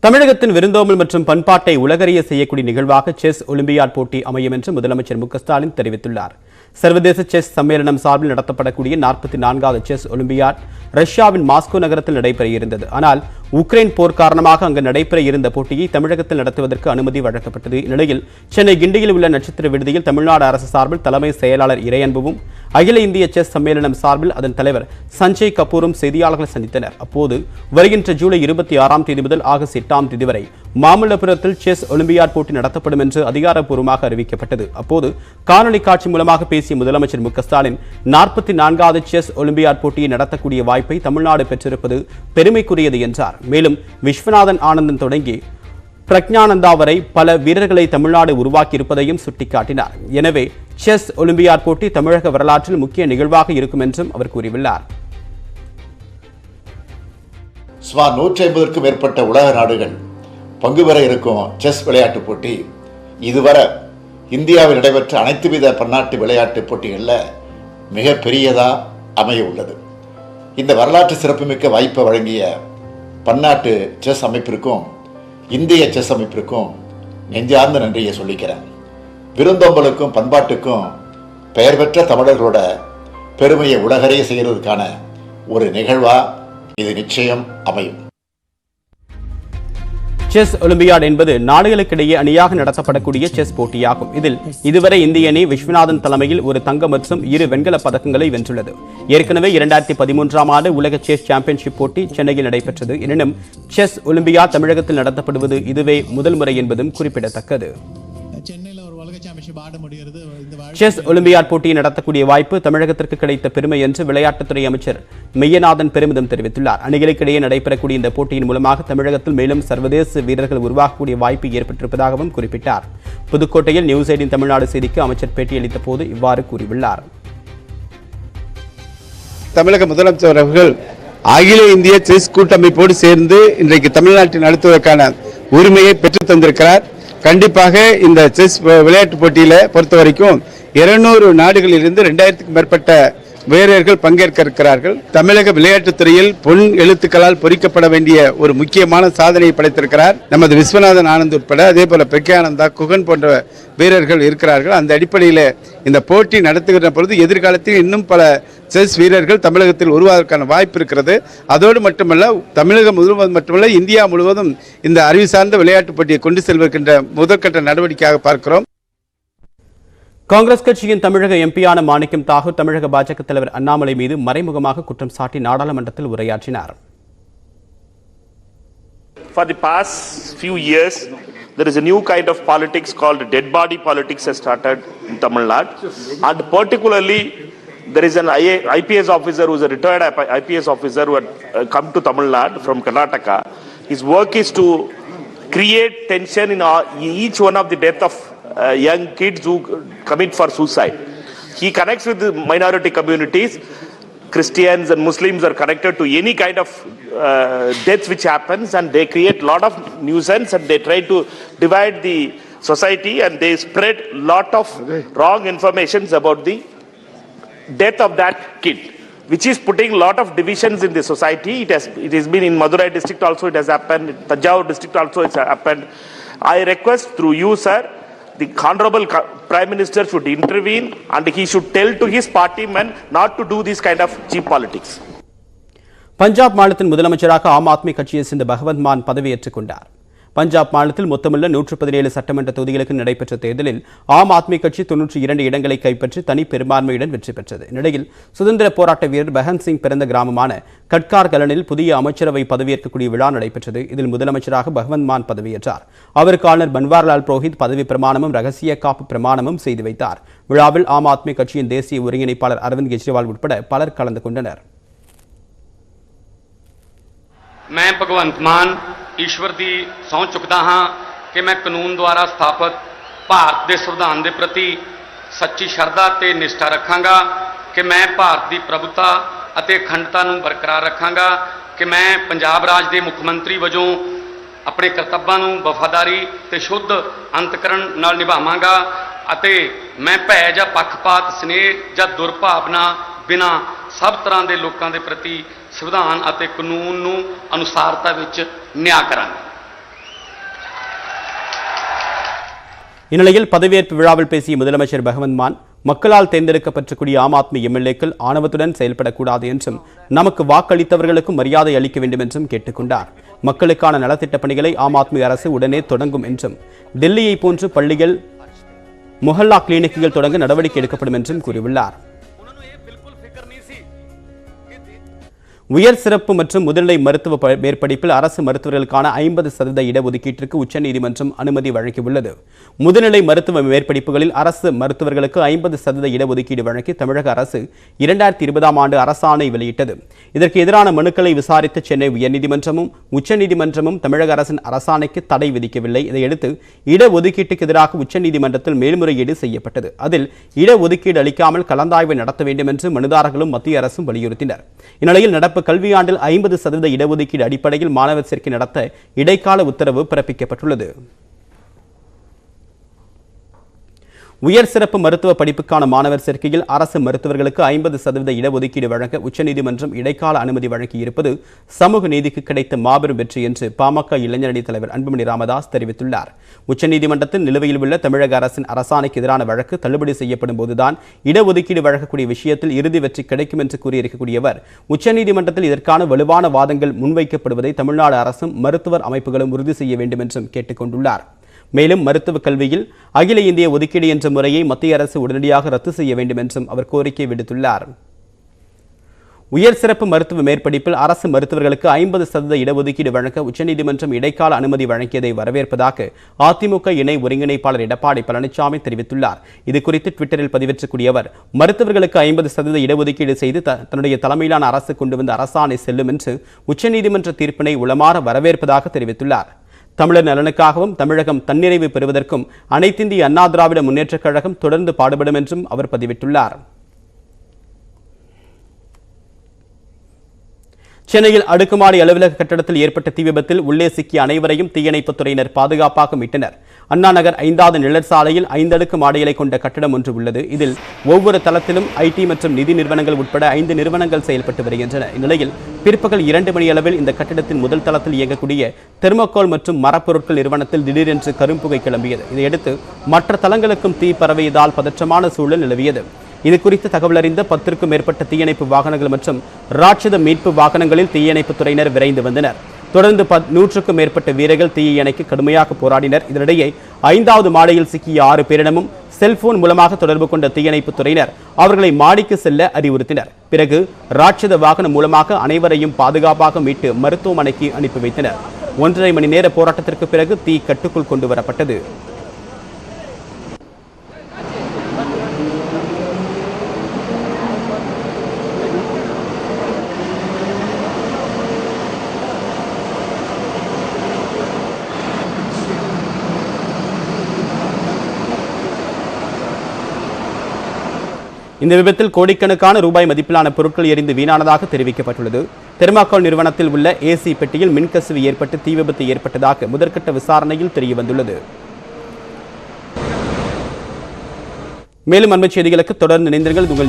தமிழகத்தின் விருந்தோம்பல் மற்றும் பண்பாட்டை உலகறிய செய்யக்கூடிய நிகழ்வாக செஸ் ஒலிம்பியாட் போட்டி அமையும் என்று முதலமைச்சர் மு க ஸ்டாலின் தெரிவித்துள்ளார். சர்வதேச செஸ் சம்மேளனம் சார்பில் நடத்தப்படக்கூடிய 44வது செஸ் ஒலிம்பியாட் ரஷ்யாவின் மாஸ்கோ நகரத்தில் நடைபெற இருந்தது. ஆனால் உக்ரைன் போர் காரணமாக அங்கு நடைபெற இருந்த போட்டியை தமிழகத்தில் நடத்துவதற்கு அனுமதி வழங்கப்பட்டது. இந்நிலையில் சென்னை கிண்டியில் உள்ள நட்சத்திர விடுதியில் தமிழ்நாடு அரசு சார்பில் தலைமை செயலாளர் இறையன்புவும் அகில இந்திய செஸ் சம்மேளனம் சார்பில் அதன் தலைவர் சஞ்சய் கபூரும் செய்தியாளர்களை சந்தித்தனர். அப்போது வருகின்ற ஜூலை 26ஆம் தேதி முதல் ஆகஸ்ட் 8ஆம் தேதி வரை மாமல்லபுரத்தில் செஸ் ஒலிம்பியாட் போட்டி நடத்தப்படும் என்று அதிகாரப்பூர்வமாக அறிவிக்கப்பட்டது. அப்போது காணொலி காட்சி மூலமாக பேசிய முதலமைச்சர் மு க ஸ்டாலின் 44வது செஸ் ஒலிம்பியாட் போட்டியை நடத்தக்கூடிய வாய்ப்பை தமிழ்நாடு பெற்றிருப்பது பெருமைக்குரியது என்றார். மேலும் விஸ்வநாதன் ஆனந்தன் தொடங்கி பிரக்ஞானந்தா வரை பல வீரர்களை தமிழ்நாடு உருவாக்கி இருப்பதையும் சுட்டிக்காட்டினார். எனவே செஸ் ஒலிம்பியாட் போட்டி தமிழக வரலாற்றில் முக்கிய நிகழ்வாக இருக்கும் என்றும் அவர் கூறியுள்ளார். சுமார் 150க்கும் மேற்பட்ட உலக நாடுகள் பங்கு பெற இருக்கும் செஸ் விளையாட்டு போட்டி இதுவரை இந்தியாவில் நடைபெற்ற அனைத்து வித பன்னாட்டு விளையாட்டு போட்டிகளில் மிக பெரியதாக அமைய உள்ளது. இந்த வரலாற்று சிறப்புமிக்க வாய்ப்பை வழங்கிய பன்னாட்டு செஸ் அமைப்பிற்கும் இந்திய செஸ் அமைப்பிற்கும் நெஞ்சார்ந்த நன்றியை சொல்லிக்கிறேன். விருந்தோம்பலுக்கும் பண்பாட்டுக்கும் பெயர் பெற்ற தமிழர்களோட பெருமையை உலகறிய செய்கிறதுக்கான ஒரு நிகழ்வா இது நிச்சயம் அமையும். செஸ் ஒலிம்பியாட் என்பது நாடுகளுக்கிடையே அணியாக நடத்தப்படக்கூடிய செஸ் போட்டியாகும். இதில் இதுவரை இந்திய அணி விஸ்வநாதன் தலைமையில் ஒரு தங்கம் மற்றும் 2 வெண்கலப் பதக்கங்களை வென்றுள்ளது. ஏற்கனவே 2013ஆம் ஆண்டு உலக செஸ் சாம்பியன்ஷிப் போட்டி சென்னையில் நடைபெற்றது. எனினும் செஸ் ஒலிம்பியாட் தமிழகத்தில் நடத்தப்படுவது இதுவே முதல் முறை என்பதும் குறிப்பிடத்தக்கது. செஸ் ஒலிம்பியாட் போட்டியை நடத்தக்கூடிய வாய்ப்பு தமிழகத்திற்கு கிடைத்த பெருமை என்று விளையாட்டுத்துறை அமைச்சர் மெய்யநாதன் பெருமிதம் தெரிவித்துள்ளார். அணிகளுக்கிடையே நடைபெறக்கூடிய இந்த போட்டியின் மூலமாக தமிழகத்தில் மேலும் சர்வதேச வீரர்கள் உருவாக்கக்கூடிய வாய்ப்பு ஏற்பட்டிருப்பதாகவும் குறிப்பிட்டார். புதுக்கோட்டையில் நியூஸ் 18 தமிழ்நாடு செய்திக்கு அமைச்சர் பேட்டியளித்த போது இவ்வாறு கூறியுள்ளார். தமிழக முதலமைச்சர் அவர்கள் அகில இந்திய செஸ் கூட்டமைப்போடு சேர்ந்து இன்றைக்கு தமிழ்நாட்டில் நடத்துவதற்கான உரிமையை பெற்றுத் தந்திருக்கிறார். கண்டிப்பாக இந்த செஸ் விளையாட்டு போட்டியில பொறுத்த வரைக்கும் 200 நாடுகளிலிருந்து 2000க்கும் மேற்பட்ட வீரர்கள் பங்கேற்க இருக்கிறார்கள். தமிழக விளையாட்டுத்துறையில் பொன் எழுத்துக்களால் பொறிக்கப்பட வேண்டிய ஒரு முக்கியமான சாதனையை படைத்திருக்கிறார் நமது விஸ்வநாதன் ஆனந்த் உட்பட. அதே போல பிரக்ஞானந்தா, குகன் போன்ற வீரர்கள் இருக்கிறார்கள். அந்த அடிப்படையில் இந்த போட்டி நடத்துகிற பொழுது எதிர்காலத்தில் இன்னும் பல செஸ் வீரர்கள் தமிழகத்தில் உருவாவதற்கான வாய்ப்பு இருக்கிறது. அதோடு மட்டுமல்ல, தமிழகம் முழுவதும் மட்டுமல்ல, இந்தியா முழுவதும் இந்த அறிவு சார்ந்த விளையாட்டு போட்டியை கொண்டு செல்வதற்கின்ற முதற்கட்ட நடவடிக்கையாக பார்க்கிறோம். காங்கிரஸ் கட்சியின் தமிழக எம்பியான மாணிக்கம் தாகூர் தமிழக பாஜக தலைவர் அண்ணாமலை மீது மறைமுகமாக குற்றம் சாட்டி நாடாளுமன்றத்தில் உரையாற்றினார். For the past few years, there is a new kind of politics called dead body politics has started in Tamil Nadu, and particularly there is an IPS officer who is a retired IPS officer who had come to Tamil Nadu from Karnataka. His work is to create tension in each one of the death of young kids who commit for suicide. He connects with the minority communities. Christians and Muslims are connected to any kind of death which happens, and they create a lot of nuisance, and they try to divide the society, and they spread lot of wrong informations about the death of that kid, which is putting a lot of divisions in the society. It has been in Madurai district also, it has happened, in Tanjavur district also it's happened. I request through you, sir, the Honorable Prime Minister should intervene, and he should tell to his party men not to do this kind of cheap politics. Punjab மாநிலத்தின் முதலமைச்சராக ஆம் ஆத்மி கட்சியை சேர்ந்த பகவந்த் மான் பதவியேற்றுக் கொண்டார். பஞ்சாப் மாநிலத்தில் மொத்தமுள்ள 117 சட்டமன்ற தொகுதிகளுக்கு நடைபெற்ற தேர்தலில் ஆம் ஆத்மி கட்சி 92 இடங்களை கைப்பற்றி தனி பெரும்பான்மையுடன் வெற்றி பெற்றது. இந்நிலையில் சுதந்திர போராட்ட வீரர் பகத் சிங் பிறந்த கிராமமான கட்கார் கலனில் புதிய அமைச்சரவை பதவியேற்கக்கூடிய விழா நடைபெற்றது. இதில் முதலமைச்சராக பகவந்த் மான் பதவியேற்றார். அவருக்கு ஆளுநர் பன்வாரிலால் புரோஹித் பதவி பிரமாணமும் ரகசிய காப்பு பிரமாணமும் செய்து வைத்தார். விழாவில் ஆம் ஆத்மி கட்சியின் தேசிய ஒருங்கிணைப்பாளர் அரவிந்த் கெஜ்ரிவால் உட்பட பலர் கலந்து கொண்டனர். मैं भगवंत मान ईश्वर की सौं चुकता हाँ कि मैं कानून द्वारा स्थापित भारत के संविधान के प्रति सच्ची श्रद्धा ते निष्ठा रखांगा, कि मैं भारत की प्रभुता अते अखंडता नूं बरकरार रखांगा, कि मैं पंजाब राज के मुख्यमंत्री वजों अपने कर्तव्यां नूं वफादारी ते शुद्ध अंतकरण नाल निभावांगा, अते मैं भै जां पक्षपात स्नेह जां दुर्भावना बिना सब तरह के लोगों के प्रति संविधान और कानून नूं अनुसारता विच न्याय करांगे। இந்நிலையில் பதவியேற்பு விழாவில் பேசிய முதலமைச்சர் பகவந்த் மான் மக்களால் தேர்ந்தெடுக்கப்பட்டக்கூடிய ஆம் ஆத்மி எம்எல்ஏக்கள் ஆணவத்துடன் செயல்படக்கூடாது என்றும் நமக்கு வாக்களித்தவர்களுக்கும் மரியாதை அளிக்க வேண்டும் என்றும் கேட்டுக்கொண்டார். மக்களுக்கான நலத்திட்ட பணிகளை ஆம் ஆத்மி அரசு உடனே தொடங்கும் என்றும் டெல்லியை போன்று பள்ளிகள் மொஹல்லா கிளினிக்குகள் தொடங்க நடவடிக்கை எடுக்கப்படும் என்றும் கூறியுள்ளார். உயர் சிறப்பு மற்றும் முதுநிலை மருத்துவ மேற்படிப்பில் அரசு மருத்துவர்களுக்கான 50% இடஒதுக்கீட்டிற்கு உச்சநீதிமன்றம் அனுமதி வழங்கியுள்ளது. முதுநிலை மருத்துவ மேற்படிப்புகளில் அரசு மருத்துவர்களுக்கு 50% இடஒதுக்கீடு வழங்கி தமிழக அரசு 2020ஆம் ஆண்டு அரசாணை வெளியிட்டது. இதற்கு எதிரான மனுக்களை விசாரித்த சென்னை உயர்நீதிமன்றமும் உச்சநீதிமன்றமும் தமிழக அரசின் அரசாணைக்கு தடை விதிக்கவில்லை. இதையடுத்து இடஒதுக்கீட்டுக்கு எதிராக உச்சநீதிமன்றத்தில் மேல்முறையீடு செய்யப்பட்டது. அதில் இடஒதுக்கீடு அளிக்காமல் கலந்தாய்வை நடத்த வேண்டும் என்று மனுதாரர்களும் மத்திய அரசும் வலியுறுத்தினர். இந்நிலையில் நடப்பு கல்வியாண்டில் 50% இடஒதுக்கீடு அடிப்படையில் மாணவர் சேர்க்கை நடத்த இடைக்கால உத்தரவு பிறப்பிக்கப்பட்டுள்ளது. உயர் சிறப்பு மருத்துவ படிப்புக்கான மாணவர் சேர்க்கையில் அரசு மருத்துவர்களுக்கு 50% இடஒதுக்கீடு வழங்க உச்சநீதிமன்றம் இடைக்கால அனுமதி வழங்கியிருப்பது சமூக நீதிக்கு கிடைத்த மாபெரும் வெற்றி என்று பாமக இளைஞரணி தலைவர் அன்புமணி ராமதாஸ் தெரிவித்துள்ளார். உச்சநீதிமன்றத்தில் நிலுவையில் உள்ள தமிழக அரசின் அரசாணைக்கு எதிரான வழக்கு தள்ளுபடி செய்யப்படும் போதுதான் இடஒதுக்கீடு வழங்கக்கூடிய விஷயத்தில் இறுதி வெற்றி கிடைக்கும் என்று கூறியிருக்கக்கூடியவர் உச்சநீதிமன்றத்தில் இதற்கான வலுவான வாதங்கள் முன்வைக்கப்படுவதை தமிழ்நாடு அரசும் மருத்துவர் அமைப்புகளும் உறுதி செய்ய வேண்டும் என்றும் கேட்டுக் கொண்டுள்ளார். மேலும் மருத்துவக் கல்வியில் அகில இந்திய ஒதுக்கீடு என்ற முறையை மத்திய அரசு உடனடியாக ரத்து செய்ய வேண்டும் என்றும் அவர் கோரிக்கை விடுத்துள்ளார். உயர் சிறப்பு மருத்துவ மேற்படிப்பில் அரசு மருத்துவர்களுக்கு 50% இடஒதுக்கீடு வழங்க உச்சநீதிமன்றம் இடைக்கால அனுமதி வழங்கியதை வரவேற்பதாக அதிமுக இணை ஒருங்கிணைப்பாளர் எடப்பாடி பழனிசாமி தெரிவித்துள்ளார். இதுகுறித்து ட்விட்டரில் பதிவேற்றக்கூடிய அவர் மருத்துவர்களுக்கு 50% இடஒதுக்கீடு செய்து தன்னுடைய தலைமையிலான அரசு கொண்டு வந்த அரசாணை செல்லும் என்று உச்சநீதிமன்ற தீர்ப்பினை உளமாற வரவேற்பதாக தெரிவித்துள்ளார். தமிழர் நலனுக்காகவும் தமிழகம் தன்னிறைவு பெறுவதற்கும் அனைத்திந்திய அண்ணா திராவிட முன்னேற்றக் கழகம் தொடர்ந்து பாடுபடும் என்றும் அவர் பதிவிட்டுள்ளார். சென்னையில் அடுக்குமாடி அலுவலக கட்டடத்தில் ஏற்பட்ட தீ விபத்தில் உள்ளே சிக்கிய அனைவரையும் தீயணைப்புத் துறையினர் பாதுகாப்பாக மீட்டனர். அண்ணா நகர் 5வது நிழற் சாலையில் 5 அடுக்கு மாடிகளை கொண்ட கட்டடம் ஒன்று உள்ளது. இதில் ஒவ்வொரு தளத்திலும் ஐடி மற்றும் நிதி நிறுவனங்கள் உட்பட 5 நிறுவனங்கள் செயல்பட்டு வருகின்றன. இந்நிலையில் பிற்பகல் 2 மணி அளவில் இந்த கட்டடத்தின் முதல் தளத்தில் இயங்கக்கூடிய தெர்மோகோல் மற்றும் மரப்பொருட்கள் நிறுவனத்தில் திடீரென்று கரும்புகை கிளம்பியது. இதையடுத்து மற்ற தளங்களுக்கும் தீ பரவியதால் பதற்றமான சூழல் நிலவியது. இது குறித்து தகவல் அறிந்த 10க்கும் மேற்பட்ட தீயணைப்பு வாகனங்கள் மற்றும் ராட்சத மீட்பு வாகனங்களில் தீயணைப்புத் துறையினர் விரைந்து வந்தனர். தொடர்ந்து 100க்கும் மேற்பட்ட வீரர்கள் தீயை அணைக்க கடுமையாக போராடினர். இதனிடையே 5வது மாடியில் சிக்கிய 6 பேரிடமும் செல்போன் மூலமாக தொடர்பு கொண்ட தீயணைப்புத் துறையினர் அவர்களை மாடிக்கு செல்ல அறிவுறுத்தினர். பிறகு ராட்சத வாகனம் மூலமாக அனைவரையும் பாதுகாப்பாக மீட்டு மருத்துவமனைக்கு அனுப்பி வைத்தனர். 1.5 மணி நேர போராட்டத்திற்கு பிறகு தீ கட்டுக்குள் கொண்டு வரப்பட்டது. இந்த விபத்தில் கோடிக்கணக்கான ரூபாய் மதிப்பிலான பொருட்கள் எரிந்து வீணானதாக தெரிவிக்கப்பட்டுள்ளது. தெர்மாகோல் நிறுவனத்தில் உள்ள ஏசி பெட்டியில் மின்கசிவு ஏற்பட்டு தீ விபத்து ஏற்பட்டதாக முதற்கட்ட விசாரணையில் தெரியவந்துள்ளது. மேலும் அண்மைச் செய்திகளுக்கு தொடர்ந்து இணைந்திருங்கள்.